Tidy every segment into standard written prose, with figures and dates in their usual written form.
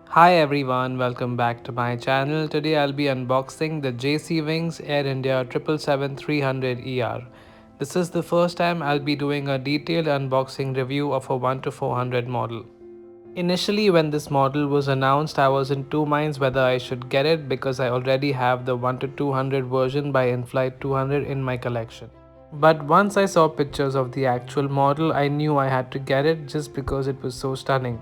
Hi everyone, welcome back to my channel. Today I'll be unboxing the JC Wings Air India 777-300ER. This is the first time I'll be doing a detailed unboxing review of a 1 to 400 model. Initially when this model was announced, I was in two minds whether I should get it because I already have the 1 to 200 version by Inflight 200 in my collection. But once I saw pictures of the actual model, I knew I had to get it just because it was so stunning.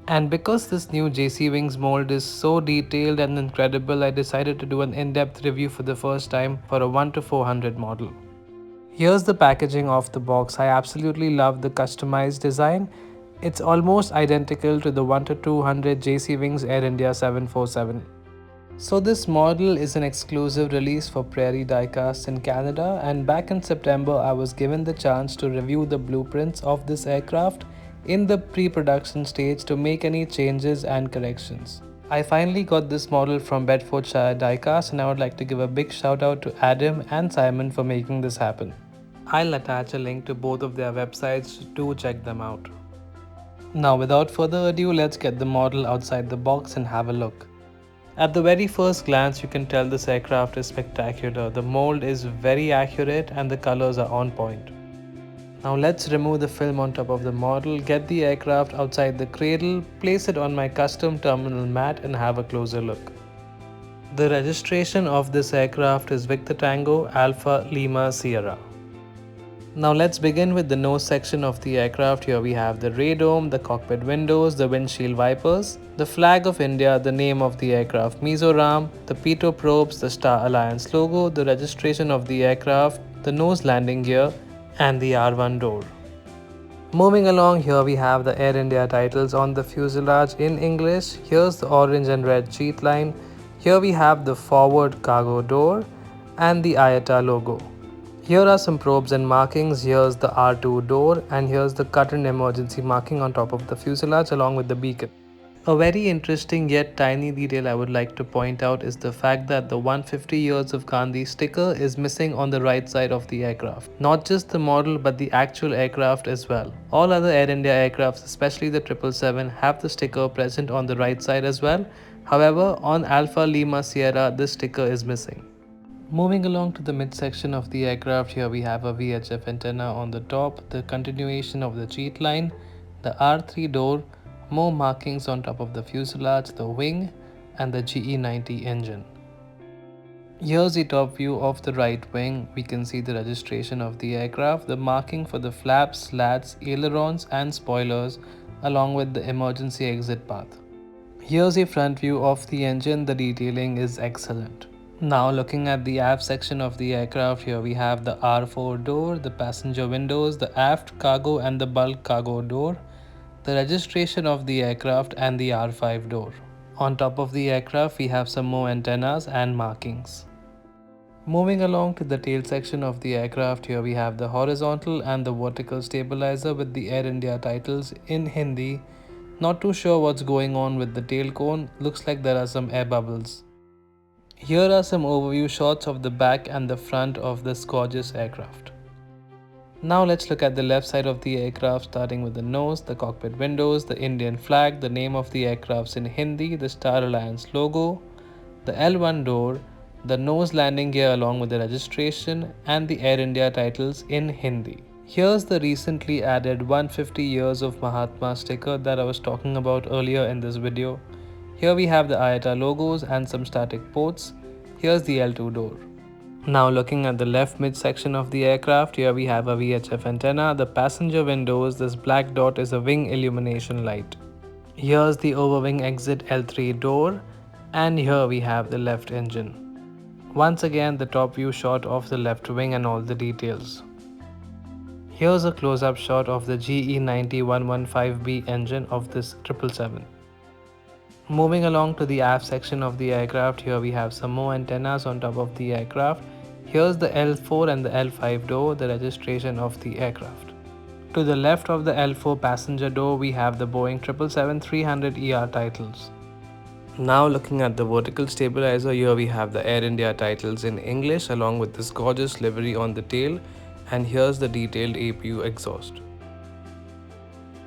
And because this new JC Wings mold is so detailed and incredible, I decided to do an in-depth review for the first time for a 1 to 400 model. Here's the packaging of the box. I absolutely love the customized design. It's almost identical to the 1 to 200 JC Wings Air India 747. So this model is an exclusive release for Prairie Diecast in Canada, and back in September I was given the chance to review the blueprints of this aircraft in the pre-production stage to make any changes and corrections. I finally got this model from Bedfordshire Diecast, and I would like to give a big shout out to Adam and Simon for making this happen. I'll attach a link to both of their websites to check them out. Now without further ado, let's get the model outside the box and have a look. At the very first glance, you can tell this aircraft is spectacular. The mold is very accurate and the colors are on point. Now let's remove the film on top of the model, get the aircraft outside the cradle, place it on my custom terminal mat and have a closer look. The registration of this aircraft is Victor Tango Alpha Lima Sierra. Now let's begin with the nose section of the aircraft. Here we have the radome, the cockpit windows, the windshield wipers, the flag of India, the name of the aircraft Mizoram, the pitot probes, the Star Alliance logo, the registration of the aircraft, the nose landing gear, and the R1 door. Moving along, here we have the Air India titles on the fuselage in English. Here's the orange and red cheat line. Here we have the forward cargo door and the IATA logo. Here are some probes and markings. Here's the R2 door and here's the curtain emergency marking on top of the fuselage along with the beacon. A very interesting yet tiny detail I would like to point out is the fact that the 150 years of Gandhi sticker is missing on the right side of the aircraft. Not just the model but the actual aircraft as well. All other Air India aircrafts, especially the 777, have the sticker present on the right side as well. However, on Alpha Lima Sierra, this sticker is missing. Moving along to the midsection of the aircraft, here we have a VHF antenna on the top, the continuation of the cheat line, the R3 door, more markings on top of the fuselage, the wing, and the GE90 engine. Here's the top view of the right wing. We can see the registration of the aircraft, the marking for the flaps, slats, ailerons, and spoilers, along with the emergency exit path. Here's a front view of the engine. The detailing is excellent. Now looking at the aft section of the aircraft, here we have the R4 door, the passenger windows, the aft cargo and the bulk cargo door, the registration of the aircraft and the R5 door. On top of the aircraft we have some more antennas and markings. Moving along to the tail section of the aircraft, here we have the horizontal and the vertical stabilizer with the Air India titles in Hindi. Not too sure what's going on with the tail cone, looks like there are some air bubbles. Here are some overview shots of the back and the front of this gorgeous aircraft. Now let's look at the left side of the aircraft, starting with the nose, the cockpit windows, the Indian flag, the name of the aircraft in Hindi, the Star Alliance logo, the L1 door, the nose landing gear along with the registration, and the Air India titles in Hindi. Here's the recently added 150 years of Mahatma sticker that I was talking about earlier in this video. Here we have the IATA logos and some static ports. Here's the L2 door. Now looking at the left midsection of the aircraft, here we have a VHF antenna, the passenger windows, this black dot is a wing illumination light. Here's the overwing exit L3 door, and here we have the left engine. Once again the top view shot of the left wing and all the details. Here's a close-up shot of the GE90-115B engine of this 777. Moving along to the aft section of the aircraft, here we have some more antennas on top of the aircraft. Here's the L4 and the L5 door, the registration of the aircraft. To the left of the L4 passenger door, we have the Boeing 777-300ER titles. Now looking at the vertical stabilizer, here we have the Air India titles in English along with this gorgeous livery on the tail, And here's the detailed APU exhaust.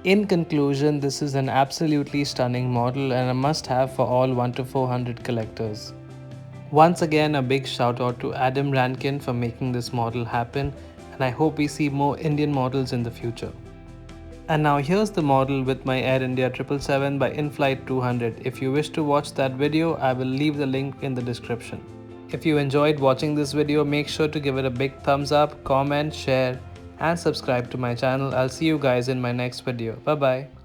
In conclusion, this is an absolutely stunning model and a must-have for all 1 to 400 collectors. Once again, a big shout out to Adam Rankin for making this model happen, and I hope we see more Indian models in the future. And now here's the model with my Air India 777 by InFlight 200. If you wish to watch that video, I will leave the link in the description. If you enjoyed watching this video, make sure to give it a big thumbs up, comment, share and subscribe to my channel. I'll see you guys in my next video. Bye bye.